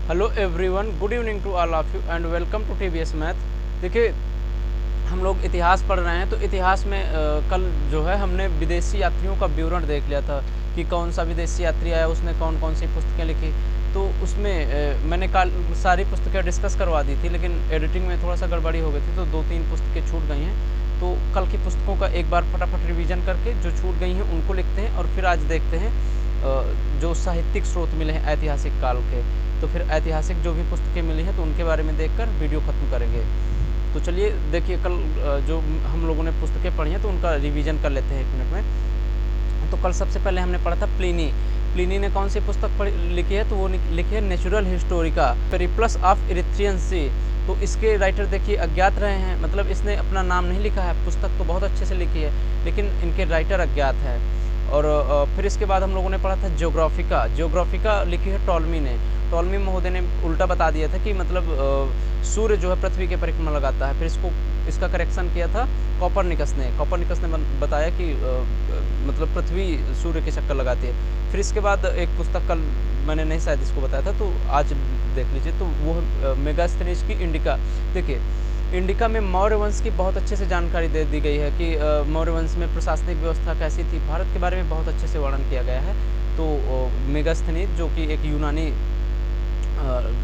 Hello everyone, good evening to all of you and welcome to TVS math. देखिए, हम लोग इतिहास पढ़ रहे हैं तो इतिहास में कल जो है हमने विदेशी यात्रियों का विवरण देख लिया था कि कौन सा विदेशी यात्री आया, उसने कौन कौन सी पुस्तकें लिखी। तो उसमें मैंने कल सारी पुस्तकें डिस्कस करवा दी थी, लेकिन एडिटिंग में थोड़ा सा गड़बड़ी हो गई थी तो 2-3 पुस्तकें छूट गई हैं। तो कल की पुस्तकों का एक बार फटाफट रिवीजन करके जो छूट गई हैं उनको लिखते हैं और फिर आज देखते हैं जो साहित्यिक स्रोत मिले हैं ऐतिहासिक काल के। तो फिर ऐतिहासिक जो भी पुस्तकें मिली हैं तो उनके बारे में देखकर वीडियो ख़त्म करेंगे। तो चलिए देखिए, कल जो हम लोगों ने पुस्तकें पढ़ी हैं तो उनका रिवीजन कर लेते हैं 1 मिनट में। तो कल सबसे पहले हमने पढ़ा था प्लिनी ने कौन सी पुस्तक लिखी है, तो वो लिखी है natural historica Periplus of Erythraean Sea. तो इसके राइटर देखिए अज्ञात रहे हैं, मतलब इसने अपना नाम नहीं लिखा है। पुस्तक तो बहुत अच्छे से लिखी है लेकिन इनके राइटर अज्ञात है। और फिर इसके बाद हम लोगों ने पढ़ा था ज्योग्राफिका लिखी है टॉलमी महोदय ने उल्टा बता दिया था कि मतलब सूर्य जो है पृथ्वी के परिक्रमा लगाता है। फिर इसका करेक्शन किया था कॉपरनिकस ने बताया कि मतलब पृथ्वी सूर्य के चक्कर लगाती है। फिर इसके बाद एक पुस्तक कल मैंने नहीं शायद इसको बताया था तो आज देख लीजिए, तो वो मेगास्थनीज की इंडिका। देखिए, इंडिका में मौर्य वंश की बहुत अच्छे से जानकारी दे दी गई है कि मौर्य वंश में प्रशासनिक व्यवस्था कैसी थी, भारत के बारे में बहुत अच्छे से वर्णन किया गया है। तो मेगास्थनीज जो कि एक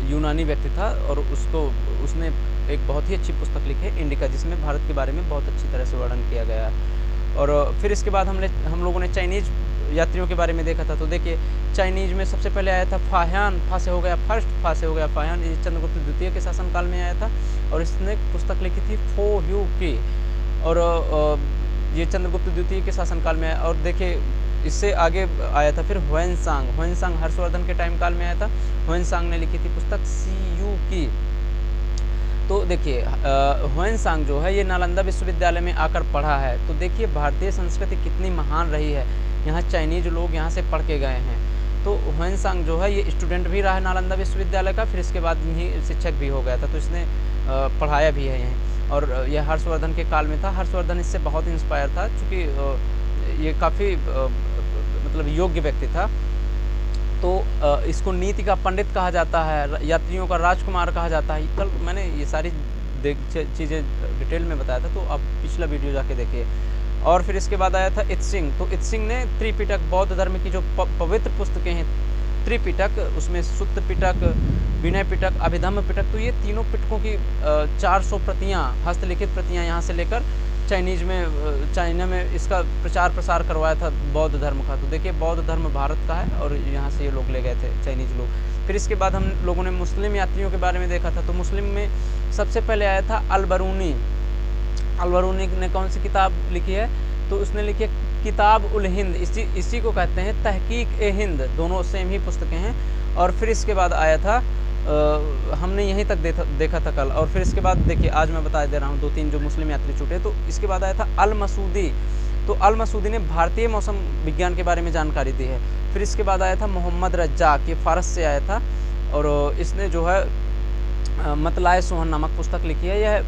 यूनानी व्यक्ति था और उसने एक बहुत ही अच्छी पुस्तक लिखी है इंडिका, जिसमें भारत के बारे में बहुत अच्छी तरह से वर्णन किया गया है। और फिर इसके बाद हम लोगों ने चाइनीज यात्रियों के बारे में देखा था। तो देखिए, चाइनीज में सबसे पहले आया था फाह्यान, फा से हो गया फाह्यान। ये चंद्रगुप्त द्वितीय के शासनकाल में आया था और इसने पुस्तक लिखी थी फो ह्यू की। और ये चंद्रगुप्त द्वितीय के शासनकाल में आया। और देखिए, इससे आगे आया था फिर ह्वेनसांग हर्षवर्धन के टाइम काल में आया था। ह्वेनसांग ने लिखी थी पुस्तक सी यू की। तो देखिए, ह्वेनसांग जो है ये नालंदा विश्वविद्यालय में आकर पढ़ा है। तो देखिए, भारतीय संस्कृति कितनी महान रही है, यहाँ चाइनीज लोग यहाँ से पढ़ के गए हैं। तो ह्वेनसांग जो है ये स्टूडेंट भी रहा है नालंदा विश्वविद्यालय का, फिर इसके बाद यहीं शिक्षक भी हो गया था। तो इसने पढ़ाया भी है यहीं। और यह हर्षवर्धन के काल में था। हर्षवर्धन इससे बहुत इंस्पायर था क्योंकि ये काफ़ी मतलब योग्य व्यक्ति था। तो इसको नीति का पंडित कहा जाता है, यात्रियों का राजकुमार कहा जाता है। कल मैंने ये सारी चीज़ें डिटेल में बताया था, तो आप पिछला वीडियो जाके देखिए। और फिर इसके बाद आया था इत्सिंग। तो इत्सिंग ने त्रिपिटक, बौद्ध धर्म की जो पवित्र पुस्तकें हैं त्रिपिटक, उसमें सुत्त पिटक, विनय पिटक, अभिधम्म पिटक, तो ये तीनों पिटकों की 400 प्रतियाँ, हस्तलिखित प्रतियाँ यहाँ से लेकर चाइना में इसका प्रचार प्रसार करवाया था बौद्ध धर्म का। तो देखिए, बौद्ध धर्म भारत का है और यहाँ से ये लोग ले गए थे चाइनीज लोग। फिर इसके बाद हम लोगों ने मुस्लिम यात्रियों के बारे में देखा था। तो मुस्लिम में सबसे पहले आया था अलबरूनी ने कौन सी किताब लिखी है, तो उसने लिखी है किताब उल हिंद। इसी को कहते हैं तहकीक ए हिंद, दोनों सेम ही पुस्तकें हैं। और फिर इसके बाद आया था हमने यहीं तक देखा था कल। और फिर इसके बाद देखिए, आज मैं बता दे रहा हूँ 2-3 जो मुस्लिम यात्री छूटे। तो इसके बाद आया था अल मसूदी। तो अल मसूदी ने भारतीय मौसम विज्ञान के बारे में जानकारी दी है। फिर इसके बाद आया था मोहम्मद रज्जाक, ये फारस से आया था और इसने जो है मतलाए सुहन नामक पुस्तक लिखी है। यह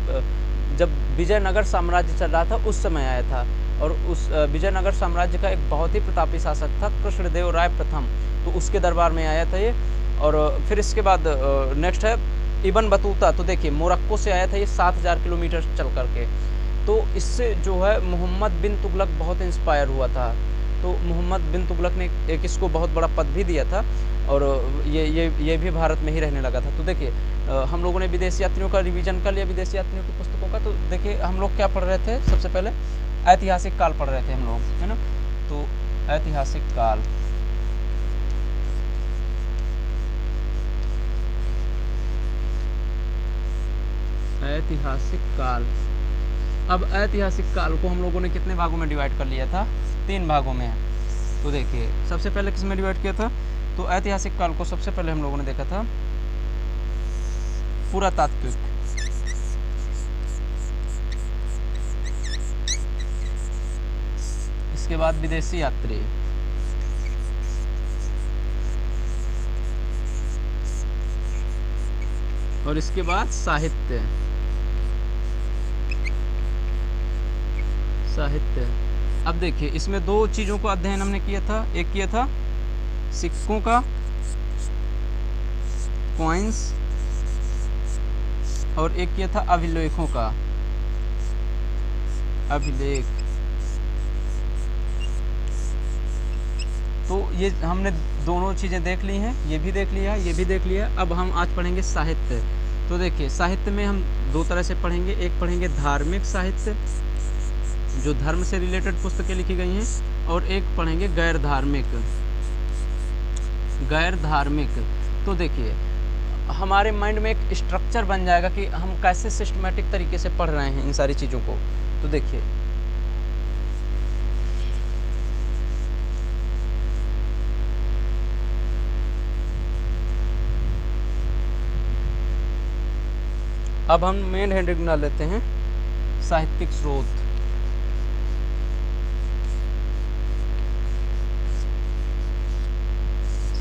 जब विजयनगर साम्राज्य चल रहा था उस समय आया था। और उस विजयनगर साम्राज्य का एक बहुत ही प्रतापी शासक था कृष्णदेव राय प्रथम, तो उसके दरबार में आया था ये। और फिर इसके बाद नेक्स्ट है इब्न बतूता। तो देखिए, मोरक्को से आया था ये 7000 किलोमीटर चल करके। तो इससे जो है मोहम्मद बिन तुगलक बहुत इंस्पायर हुआ था। तो मोहम्मद बिन तुगलक ने एक इसको बहुत बड़ा पद भी दिया था और ये भी भारत में ही रहने लगा था। तो देखिए, हम लोगों ने विदेशी यात्रियों का रिवीजन कर लिया, विदेशी यात्रियों की पुस्तकों का। तो देखिए, हम लोग क्या पढ़ रहे थे, सबसे पहले ऐतिहासिक काल पढ़ रहे थे हम लोग, है ना। तो ऐतिहासिक काल, अब ऐतिहासिक काल को हम लोगों ने कितने भागों में डिवाइड कर लिया था, 3 भागों में। तो देखिए, सबसे पहले किस में डिवाइड किया था, तो ऐतिहासिक काल को सबसे पहले हम लोगों ने देखा था पुरातात्विक, इसके बाद विदेशी यात्री, और इसके बाद साहित्य। अब देखिए, इसमें 2 चीज़ों को अध्ययन हमने किया था। एक किया था सिक्कों का कॉइन्स, और एक किया था अभिलेखों का, अभिलेख। तो ये हमने दोनों चीज़ें देख ली हैं, ये भी देख लिया, ये भी देख लिया। अब हम आज पढ़ेंगे साहित्य। तो देखिए साहित्य में हम दो तरह से पढ़ेंगे, एक पढ़ेंगे धार्मिक साहित्य जो धर्म से रिलेटेड पुस्तकें लिखी गई हैं, और एक पढ़ेंगे गैर धार्मिक। गैर धार्मिक तो देखिए हमारे माइंड में एक स्ट्रक्चर बन जाएगा कि हम कैसे सिस्टमेटिक तरीके से पढ़ रहे हैं इन सारी चीज़ों को। तो देखिए अब हम मेन हेडिंग बना लेते हैं, साहित्यिक स्रोत।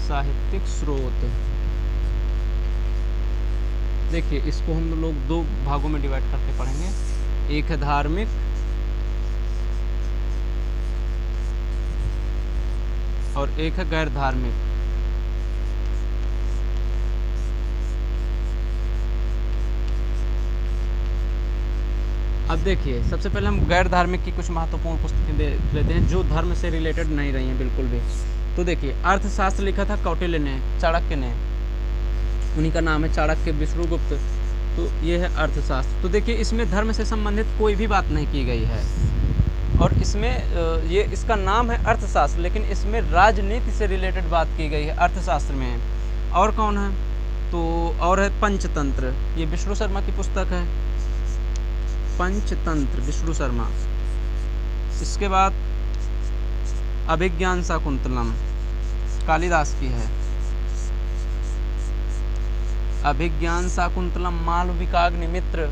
साहित्यिक स्रोत देखिए इसको हम लोग दो भागों में डिवाइड करके पढ़ेंगे, एक है धार्मिक और एक है गैर धार्मिक। अब देखिए सबसे पहले हम गैर धार्मिक की कुछ महत्वपूर्ण पुस्तकें देख लेते हैं जो धर्म से रिलेटेड नहीं रही हैं बिल्कुल भी। तो देखिए अर्थशास्त्र लिखा था कौटिल्य ने, चाणक्य ने, उन्हीं का नाम है चाणक्य विष्णुगुप्त। तो ये है अर्थशास्त्र। तो देखिए इसमें धर्म से संबंधित कोई भी बात नहीं की गई है, और इसमें ये इसका नाम है अर्थशास्त्र, लेकिन इसमें राजनीति से रिलेटेड बात की गई है अर्थशास्त्र में। और कौन है? तो और है पंचतंत्र, ये विष्णु शर्मा की पुस्तक है, पंचतंत्र विष्णु शर्मा। इसके बाद अभिज्ञान शाकुंतलम कालिदास की है, अभिज्ञान शाकुंतलम। मालविकाग्निमित्र,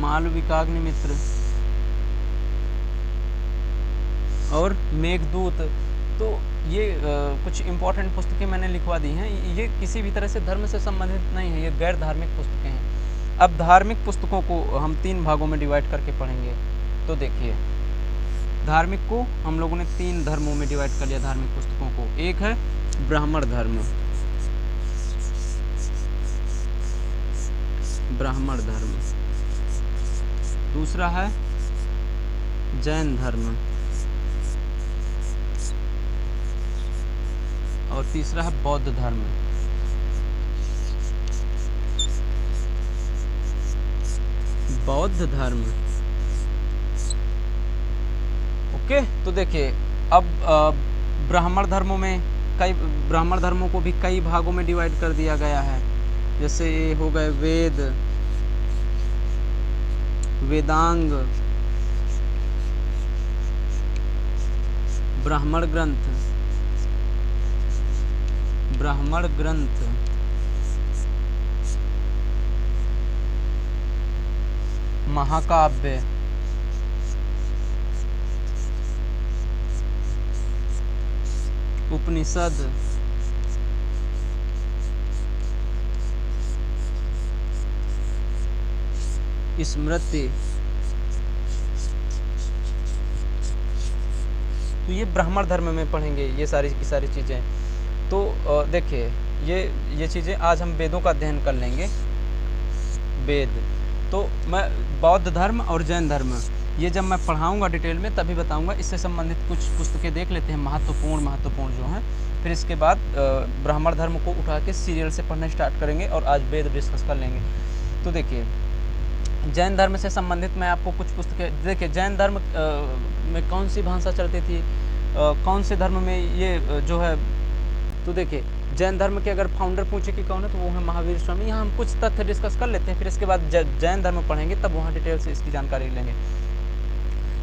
मालविकाग्निमित्र। और मेघदूत। तो ये कुछ इम्पोर्टेंट पुस्तकें मैंने लिखवा दी हैं, ये किसी भी तरह से धर्म से संबंधित नहीं है, ये गैर धार्मिक पुस्तकें हैं। अब धार्मिक पुस्तकों को हम तीन भागों में डिवाइड करके पढ़ेंगे। तो देखिए धार्मिक को हम लोगों ने तीन धर्मों में डिवाइड कर लिया धार्मिक पुस्तकों को। एक है ब्राह्मण धर्म, ब्राह्मण धर्म। दूसरा है जैन धर्म, और तीसरा है बौद्ध धर्म। बौद्ध धर्म। ओके, तो देखिए अब ब्राह्मण धर्मों में ब्राह्मण धर्मों को भी कई भागों में डिवाइड कर दिया गया है। जैसे ये हो गए वेद, वेदांग, ब्राह्मण ग्रंथ, ब्राह्मण ग्रंथ, महाकाव्य, उपनिषद, स्मृति। तो ये ब्राह्मण धर्म में पढ़ेंगे ये सारी की सारी चीज़ें। तो देखिए ये चीज़ें आज हम वेदों का अध्ययन कर लेंगे, वेद। तो मैं बौद्ध धर्म और जैन धर्म ये जब मैं पढ़ाऊँगा डिटेल में तभी बताऊँगा। इससे संबंधित कुछ पुस्तकें देख लेते हैं महत्वपूर्ण जो हैं, फिर इसके बाद ब्राह्मण धर्म को उठा के सीरियल से पढ़ना स्टार्ट करेंगे और आज वेद डिस्कस कर लेंगे। तो देखिए जैन धर्म से संबंधित मैं आपको कुछ पुस्तकें, देखिए जैन धर्म में कौन सी भाषा चलती थी, कौन से धर्म में ये जो है। तो देखिए जैन धर्म के अगर फाउंडर पूछे कि कौन है तो वो है महावीर स्वामी। यहाँ हम कुछ तथ्य डिस्कस कर लेते हैं, फिर इसके बाद जैन धर्म पढ़ेंगे तब वहाँ डिटेल से इसकी जानकारी लेंगे।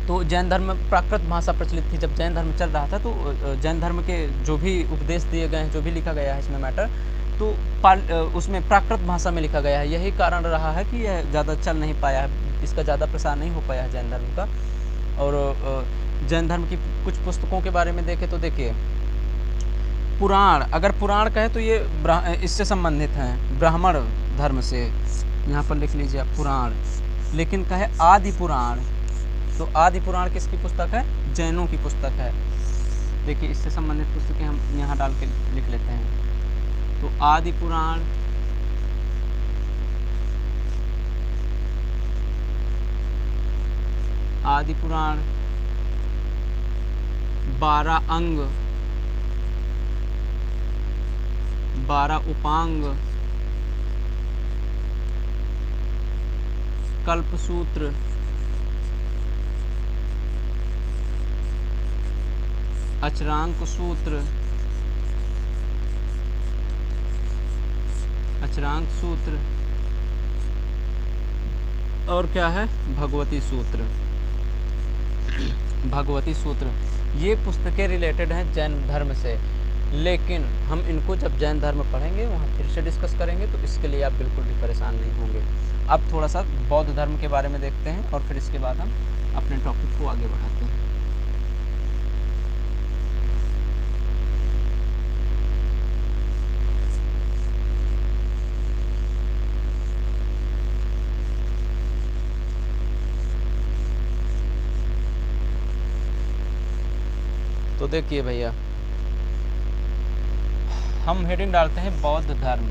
तो जैन धर्म में प्राकृत भाषा प्रचलित थी जब जैन धर्म चल रहा था। तो जैन धर्म के जो भी उपदेश दिए गए हैं, जो भी लिखा गया है इसमें मैटर, तो उसमें प्राकृत भाषा में लिखा गया है। यही कारण रहा है कि यह ज़्यादा चल नहीं पाया है, इसका ज़्यादा प्रसार नहीं हो पाया है जैन धर्म का। और जैन धर्म की कुछ पुस्तकों के बारे में देखें तो देखिए पुराण, अगर पुराण कहे तो ये इससे संबंधित हैं ब्राह्मण धर्म से। यहाँ पर लिख लीजिए आप पुराण, लेकिन कहे आदि पुराण, तो आदि पुराण किसकी पुस्तक है? जैनों की पुस्तक है। देखिए इससे संबंधित पुस्तकें हम यहाँ डाल के लिख लेते हैं। तो आदि पुराण, आदि पुराण 12 अंग, 12 उपांग, कल्पसूत्र, अचरांक सूत्र, अचरांक सूत्र और क्या है? भगवती सूत्र। भगवती सूत्र ये पुस्तकें रिलेटेड हैं जैन धर्म से, लेकिन हम इनको जब जैन धर्म पढ़ेंगे वहाँ फिर से डिस्कस करेंगे, तो इसके लिए आप बिल्कुल भी परेशान नहीं होंगे। अब थोड़ा सा बौद्ध धर्म के बारे में देखते हैं और फिर इसके बाद हम अपने टॉपिक को आगे बढ़ाते हैं। तो देखिए भैया, हम हेडिंग डालते हैं बौद्ध धर्म।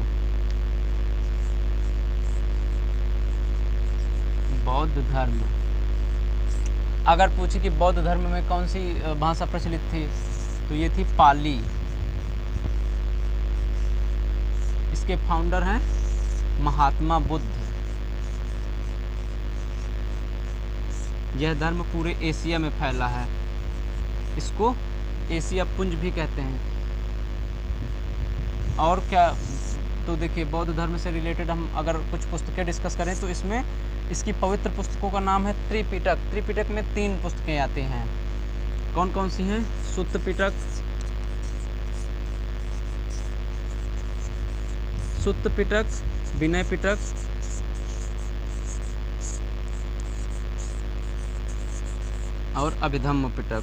बौद्ध धर्म। अगर पूछे कि बौद्ध धर्म में कौन सी भाषा प्रचलित थी, तो ये थी पाली। इसके फाउंडर हैं महात्मा बुद्ध। यह धर्म पूरे एशिया में फैला है। इसको एशिया पुंज भी कहते हैं। और क्या, तो देखिए बौद्ध धर्म से रिलेटेड हम अगर कुछ पुस्तकें डिस्कस करें तो इसमें इसकी पवित्र पुस्तकों का नाम है त्रिपिटक। त्रिपिटक में 3 पुस्तकें आती हैं। कौन कौन सी हैं? सुत्त पिटक, सुत्त पिटक, विनय पिटक और अभिधम्म पिटक।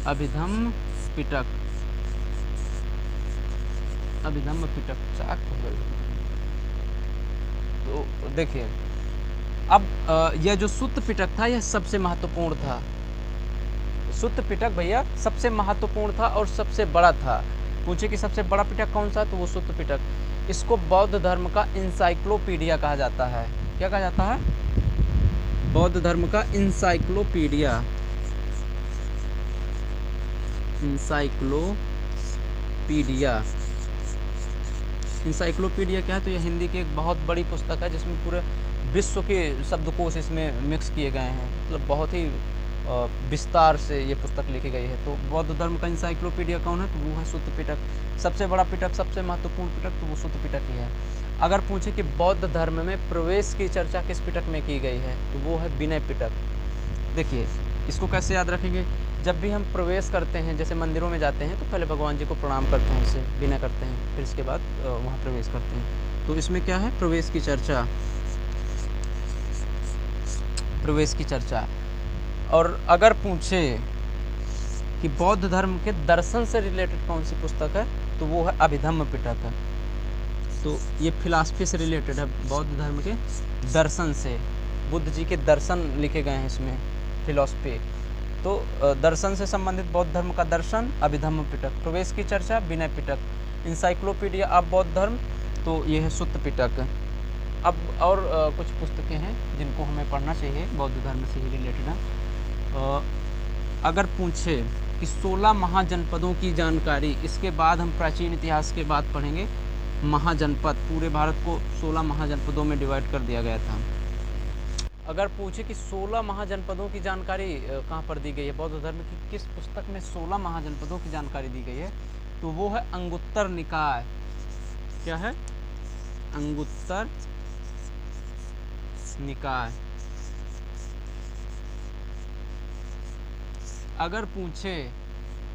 अभिधम्म पिटक, अभिधम्म पिटक चाक हो गई। तो देखिए अब यह जो सुत्त पिटक था यह सबसे महत्वपूर्ण था। सुत्त पिटक भैया सबसे महत्वपूर्ण था और सबसे बड़ा था। पूछे कि सबसे बड़ा पिटक कौन सा, तो वो सुत्त पिटक। इसको बौद्ध धर्म का इंसाइक्लोपीडिया कहा जाता है। क्या कहा जाता है? बौद्ध धर्म का इंसाइक्लोपीडिया। इंसाइक्लोपीडिया। इंसाइक्लोपीडिया क्या है? तो यह हिंदी की एक बहुत बड़ी पुस्तक है जिसमें पूरे विश्व के शब्दकोश इसमें मिक्स किए गए हैं। मतलब बहुत ही विस्तार से ये पुस्तक लिखी गई है। तो बौद्ध धर्म का इंसाइक्लोपीडिया कौन है? तो वो है सुत्त पिटक। सबसे बड़ा पिटक, सबसे महत्वपूर्ण पिटक, तो वो सुत्त पिटक ही है। अगर पूछे कि बौद्ध धर्म में प्रवेश की चर्चा किस पिटक में की गई है, तो वो है विनय पिटक। देखिए इसको कैसे याद रखेंगे? जब भी हम प्रवेश करते हैं, जैसे मंदिरों में जाते हैं, तो पहले भगवान जी को प्रणाम करते हैं, उससे विनय करते हैं, फिर इसके बाद वहाँ प्रवेश करते हैं। तो इसमें क्या है? प्रवेश की चर्चा, प्रवेश की चर्चा। और अगर पूछे कि बौद्ध धर्म के दर्शन से रिलेटेड कौन सी पुस्तक है, तो वो है अभिधम्म पिटक। तो ये फिलॉसफी से रिलेटेड है, बौद्ध धर्म के दर्शन से। बुद्ध जी के दर्शन लिखे गए हैं इसमें, फिलॉसफी। तो दर्शन से संबंधित बौद्ध धर्म का दर्शन अभिधम्म पिटक, प्रवेश की चर्चा विनय पिटक, इंसाइक्लोपीडिया ऑफ बौद्ध धर्म, तो ये है सुत्त पिटक। अब और कुछ पुस्तकें हैं जिनको हमें पढ़ना चाहिए, बौद्ध धर्म से ही रिलेटेड है। अगर पूछे कि 16 महाजनपदों की जानकारी, इसके बाद हम प्राचीन इतिहास के बाद पढ़ेंगे महाजनपद। पूरे भारत को 16 महाजनपदों में डिवाइड कर दिया गया था। अगर पूछे कि 16 महाजनपदों की जानकारी कहाँ पर दी गई है, बौद्ध धर्म की किस पुस्तक में 16 महाजनपदों की जानकारी दी गई है, तो वो है अंगुत्तर निकाय। क्या है? अंगुत्तर निकाय। अगर पूछे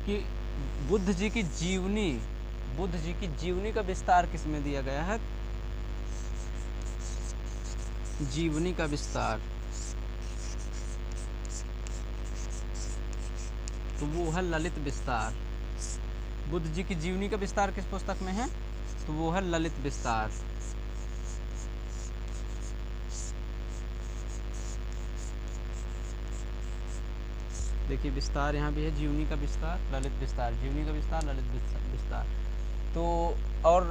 कि बुद्ध जी की जीवनी का विस्तार किस में दिया गया है, जीवनी का विस्तार, तो वो है ललित विस्तार। बुद्ध जी की जीवनी का विस्तार किस पुस्तक में है, तो वो है ललित विस्तार। देखिए विस्तार यहाँ भी है, जीवनी का विस्तार, ललित विस्तार, जीवनी का विस्तार, ललित विस्तार। तो और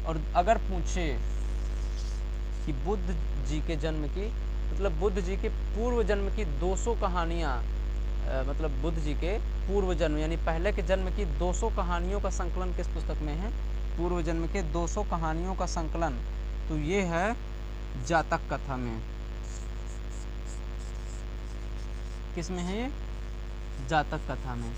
और अगर पूछे कि बुद्ध जी के जन्म की, मतलब बुद्ध जी के पूर्व जन्म की 200 कहानियाँ, मतलब बुद्ध जी के पूर्व जन्म यानी पहले के जन्म की 200 कहानियों का संकलन किस पुस्तक में है? पूर्व जन्म के 200 कहानियों का संकलन, तो ये है जातक कथा में। किस में है ये? जातक कथा में।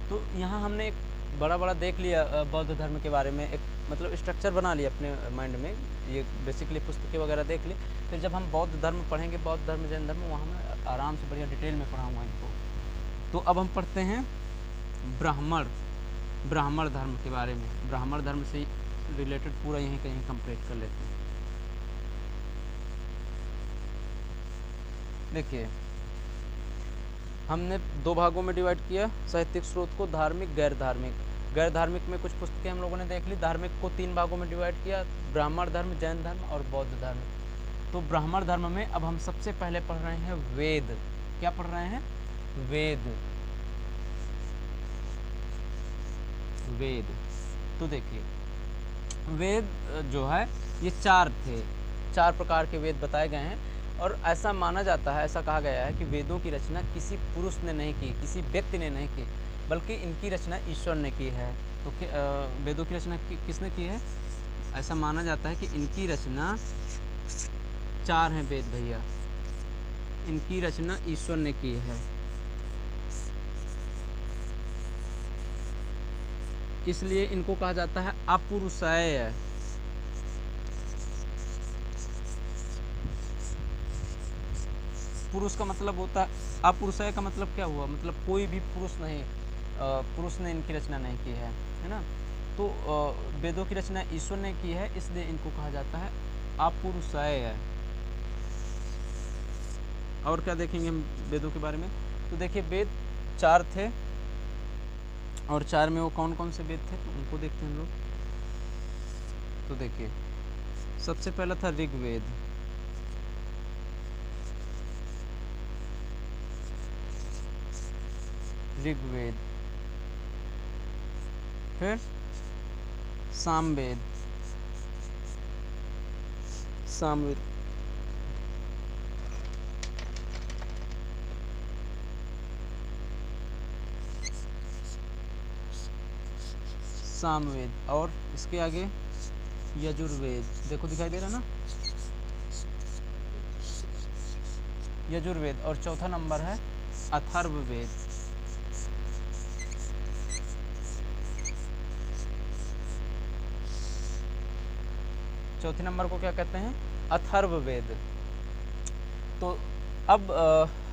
तो यहाँ हमने एक बड़ा देख लिया बौद्ध धर्म के बारे में, एक मतलब स्ट्रक्चर बना लिया अपने माइंड में, ये बेसिकली पुस्तकें वगैरह देख ली। फिर जब हम बौद्ध धर्म पढ़ेंगे, बौद्ध धर्म जैन धर्म, वहाँ मैं आराम से बढ़िया डिटेल में पढ़ाऊँगा इनको। तो अब हम पढ़ते हैं ब्राह्मण धर्म के बारे में। ब्राह्मण धर्म से रिलेटेड पूरा यहीं कहीं कंप्लीट कर लेते हैं। देखिए हमने 2 भागों में डिवाइड किया साहित्यिक स्रोत को, धार्मिक गैर धार्मिक। गैर धार्मिक में कुछ पुस्तकें हम लोगों ने देख ली। धार्मिक को 3 भागों में डिवाइड किया, ब्राह्मण धर्म, जैन धर्म और बौद्ध धर्म। तो ब्राह्मण धर्म में अब हम सबसे पहले पढ़ रहे हैं वेद। क्या पढ़ रहे हैं? वेद। तो देखिए वेद जो है ये 4 थे, 4 प्रकार के वेद बताए गए हैं। और ऐसा माना जाता है, ऐसा कहा गया है कि वेदों की रचना किसी पुरुष ने नहीं की, किसी व्यक्ति ने नहीं की, बल्कि इनकी रचना ईश्वर ने की है। तो वेदों की रचना किसने की है? ऐसा माना जाता है कि इनकी रचना 4 हैं वेद भैया, इनकी रचना ईश्वर ने की है। इसलिए इनको कहा जाता है अपुरुषेय। पुरुष का मतलब होता है, अपुरुषेय का मतलब क्या हुआ? मतलब कोई भी पुरुष नहीं, पुरुष ने इनकी रचना नहीं की है ना। तो वेदों की रचना ईश्वर ने की है, इसलिए इनको कहा जाता है अपुरुषेय। और क्या देखेंगे हम वेदों के बारे में? तो देखिए वेद 4 थे, और 4 में वो कौन कौन से वेद थे तो उनको देखते हैं हम लोग। तो देखिए सबसे पहला था ऋग्वेद। फिर सामवेद। और इसके आगे यजुर्वेद। देखो दिखाई दे रहा ना, यजुर्वेद। और चौथा नंबर है अथर्ववेद। चौथे नंबर को क्या कहते हैं? अथर्ववेद। तो अब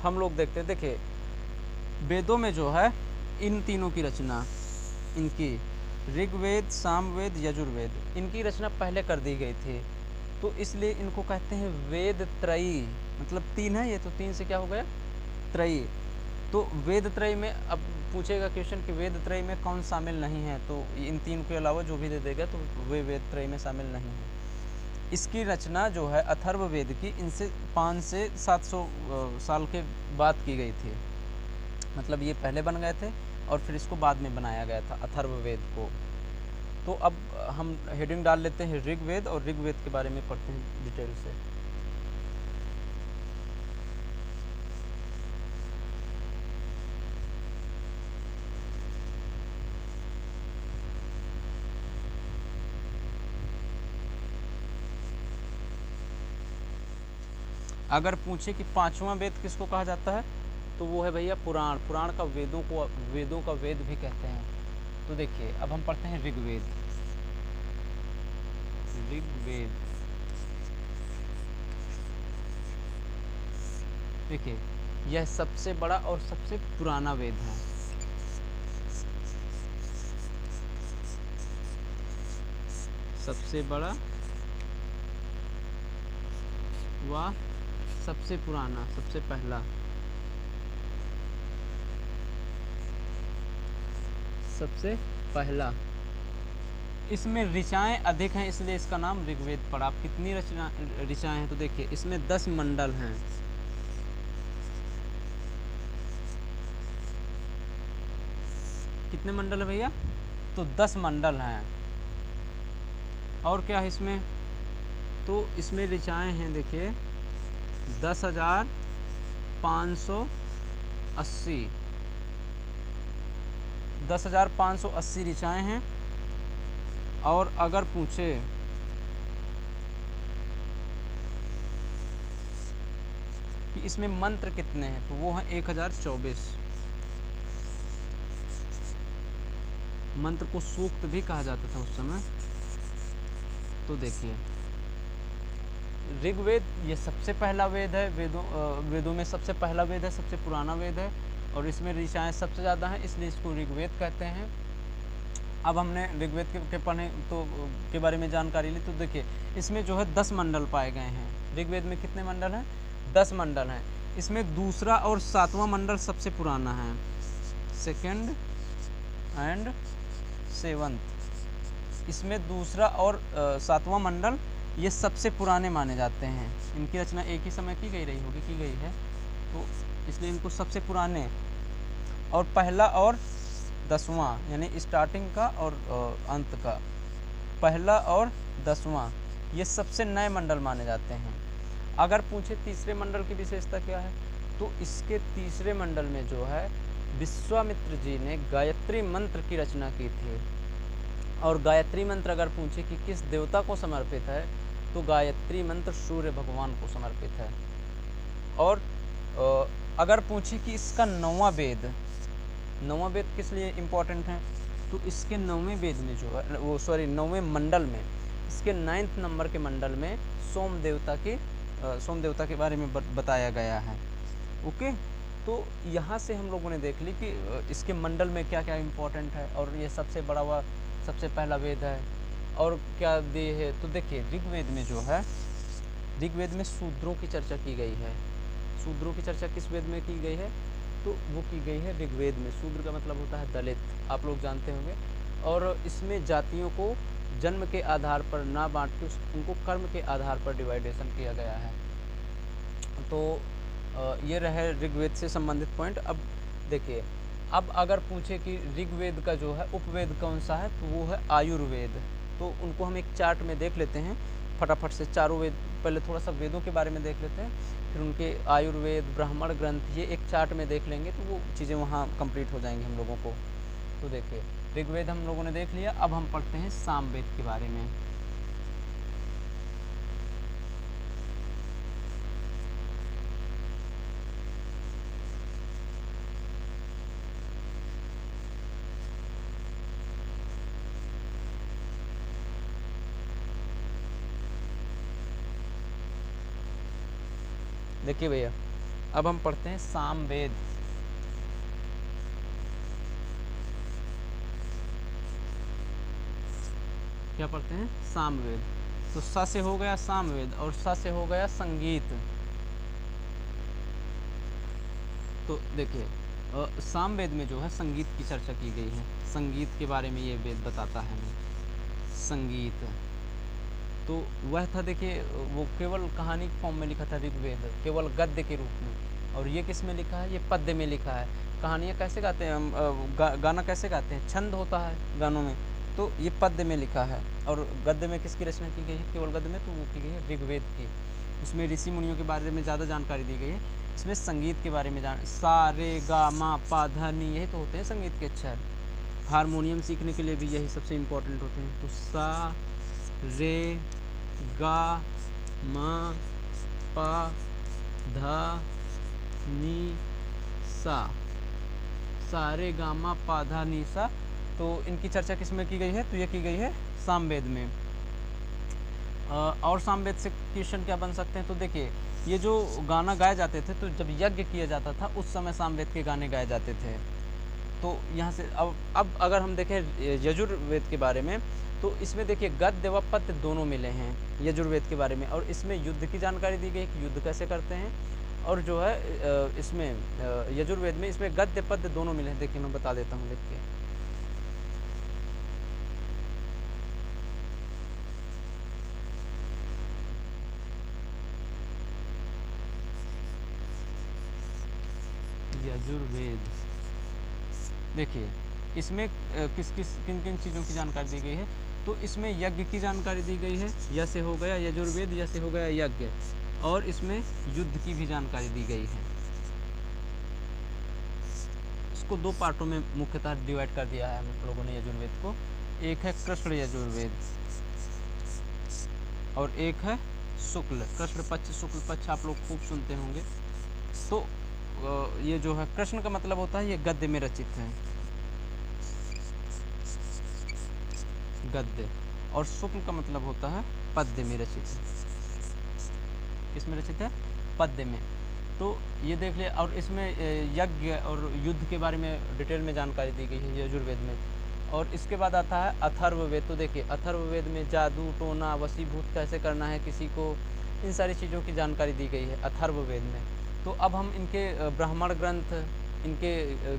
हम लोग देखते हैं। देखिए वेदों में जो है इन तीनों की रचना, इनकी ऋग्वेद, सामवेद, यजुर्वेद, इनकी रचना पहले कर दी गई थी। तो इसलिए इनको कहते हैं वेद त्रयी। मतलब 3 है ये, तो 3 से क्या हो गया? त्रयी। तो वेद त्रयी में अब पूछेगा क्वेश्चन कि वेद त्रयी में कौन शामिल नहीं है? तो इन 3 के अलावा जो भी दे देगा तो वे वेद त्रयी में शामिल नहीं है। इसकी रचना जो है अथर्ववेद की, इनसे 500 से 700 साल के बाद की गई थी। मतलब ये पहले बन गए थे और फिर इसको बाद में बनाया गया था अथर्ववेद को। तो अब हम हेडिंग डाल लेते हैं ऋग्वेद, और ऋग्वेद के बारे में पढ़ते हैं डिटेल से। अगर पूछे कि 5वां वेद किसको कहा जाता है, तो वो है भैया पुराण। पुराण का वेदों का वेद भी कहते हैं। तो देखिए अब हम पढ़ते हैं ऋग्वेद। देखिए यह सबसे बड़ा और सबसे पुराना वेद है। सबसे बड़ा व सबसे पुराना, सबसे पहला, सबसे पहला। इसमें ऋचाएँ अधिक हैं, इसलिए इसका नाम ऋग्वेद पड़ा। आप कितनी ऋचाएँ हैं? तो देखिए इसमें 10 मंडल हैं। कितने मंडल है भैया? तो 10 मंडल हैं। और क्या है इसमें? तो इसमें ऋचाएँ हैं देखिए 10,580 10,580 ऋचाएँ हैं। और अगर पूछे कि इसमें मंत्र कितने हैं, तो वो हैं 1024। मंत्र को सूक्त भी कहा जाता था उस समय। तो देखिए ऋग्वेद ये सबसे पहला वेद है, वेदों में सबसे पहला वेद है, सबसे पुराना वेद है, और इसमें ऋचाएँ सबसे ज़्यादा हैं, इसलिए इसको ऋग्वेद कहते हैं। अब हमने ऋग्वेद के पढ़ने तो के बारे में जानकारी ली, तो देखिए इसमें जो है 10 मंडल पाए गए हैं। ऋग्वेद में कितने मंडल हैं? 10 मंडल हैं। इसमें दूसरा और 7वां मंडल सबसे पुराना है, सेकंड एंड सेवंथ। इसमें दूसरा और 7वां मंडल ये सबसे पुराने माने जाते हैं। इनकी रचना एक ही समय की गई है, तो इसलिए इनको सबसे पुराने। और पहला और 10वां यानी स्टार्टिंग का और अंत का, पहला और 10वां ये सबसे नए मंडल माने जाते हैं। अगर पूछे तीसरे मंडल की विशेषता क्या है, तो इसके तीसरे मंडल में जो है विश्वामित्र जी ने गायत्री मंत्र की रचना की थी। और गायत्री मंत्र अगर पूछे कि किस देवता को समर्पित है, तो गायत्री मंत्र सूर्य भगवान को समर्पित है। और अगर पूछे कि इसका 9वां वेद किस लिए इम्पोर्टेंट है, तो इसके 9वें वेद में जो है 9वें मंडल में, इसके 9th नंबर के मंडल में सोम देवता के बारे में बताया गया है। ओके, तो यहाँ से हम लोगों ने देख ली कि इसके मंडल में क्या क्या इम्पोर्टेंट है, और ये सबसे बड़ा हुआ सबसे पहला वेद है। और क्या दे है, तो देखिए ऋग्वेद में जो है, ऋग्वेद में शूद्रों की चर्चा की गई है। शूद्रों की चर्चा किस वेद में की गई है, तो वो की गई है ऋग्वेद में। शूद्र का मतलब होता है दलित, आप लोग जानते होंगे। और इसमें जातियों को जन्म के आधार पर ना बांट के उनको कर्म के आधार पर डिवाइडेशन किया गया है। तो ये रहे ऋग्वेद से संबंधित पॉइंट। अब देखिए, अब अगर पूछे कि ऋग्वेद का जो है उपवेद कौन सा है, तो वो है आयुर्वेद। तो उनको हम एक चार्ट में देख लेते हैं फटाफट से। चारों वेद, पहले थोड़ा सा वेदों के बारे में देख लेते हैं, फिर उनके आयुर्वेद, ब्राह्मण ग्रंथ, ये एक चार्ट में देख लेंगे तो वो चीज़ें वहाँ कंप्लीट हो जाएंगी हम लोगों को। तो देखिए ऋग्वेद हम लोगों ने देख लिया। अब हम पढ़ते हैं सामवेद के बारे में। देखिए भैया, अब हम पढ़ते हैं सामवेद। क्या पढ़ते हैं? सामवेद। तो स से हो गया सामवेद और स से हो गया संगीत। तो देखिए सामवेद में जो है संगीत की चर्चा की गई है। संगीत के बारे में ये वेद बताता है हमें। संगीत तो वह था, देखिए वो केवल कहानी फॉर्म में लिखा था ऋग्वेद, केवल गद्य के रूप में। और ये किस में लिखा है? ये पद्य में लिखा है। कहानियाँ कैसे गाते हैं हम, गाना कैसे गाते हैं? छंद होता है गानों में, तो ये पद्य में लिखा है। और गद्य में किसकी रचना की गई है? केवल गद्य में तो वो की गई है ऋग्वेद की। उसमें ऋषि मुनियों के बारे में ज़्यादा जानकारी दी गई है। इसमें संगीत के बारे में सा रे गा मा पा धा नी, यही तो होते हैं संगीत के अक्षर। हारमोनियम सीखने के लिए भी यही सबसे इम्पोर्टेंट होते हैं। तो सा रे गा मा पा धा नी सा, सा रे गा मा पा धा नी सा। तो इनकी चर्चा किस में की गई है? तो ये की गई है सामवेद में। और सामवेद से क्वेश्चन क्या बन सकते हैं? तो देखिए ये जो गाना गाए जाते थे, तो जब यज्ञ किया जाता था उस समय सामवेद के गाने गाए जाते थे। तो यहाँ से अब अगर हम देखें यजुर्वेद के बारे में, तो इसमें देखिए गद्य व पद्य दोनों मिले हैं यजुर्वेद के बारे में। और इसमें युद्ध की जानकारी दी गई कि युद्ध कैसे करते हैं। और जो है इसमें यजुर्वेद में इसमें गद्य पद्य दोनों मिले हैं। देखिए मैं बता देता हूँ लिख के। यजुर्वेद देखिए इसमें किन किन चीज़ों की जानकारी दी गई है, तो इसमें यज्ञ की जानकारी दी गई है, य से हो गया यजुर्वेद, य से हो गया यज्ञ, और इसमें युद्ध की भी जानकारी दी गई है। इसको दो पार्टों में मुख्यतः डिवाइड कर दिया है हम लोगों ने यजुर्वेद को। एक है कृष्ण यजुर्वेद और एक है शुक्ल, कृष्ण पक्ष शुक्ल पक्ष आप लोग खूब सुनते होंगे। तो ये जो है कृष्ण का मतलब होता है ये गद्य में रचित है, गद्य, और शुक्ल का मतलब होता है पद्य में रचित है। किसमें रचित है? पद्य में। तो ये देख लिया। और इसमें यज्ञ और युद्ध के बारे में डिटेल में जानकारी दी गई है यजुर्वेद में। और इसके बाद आता है अथर्ववेद। तो देखिए अथर्ववेद में जादू टोना वशीभूत कैसे करना है किसी को, इन सारी चीज़ों की जानकारी दी गई है अथर्ववेद में। तो अब हम इनके ब्राह्मण ग्रंथ, इनके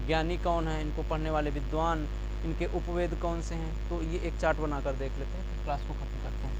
ज्ञानी कौन हैं, इनको पढ़ने वाले विद्वान, इनके उपवेद कौन से हैं, तो ये एक चार्ट बनाकर देख लेते हैं, क्लास को खत्म करते हैं।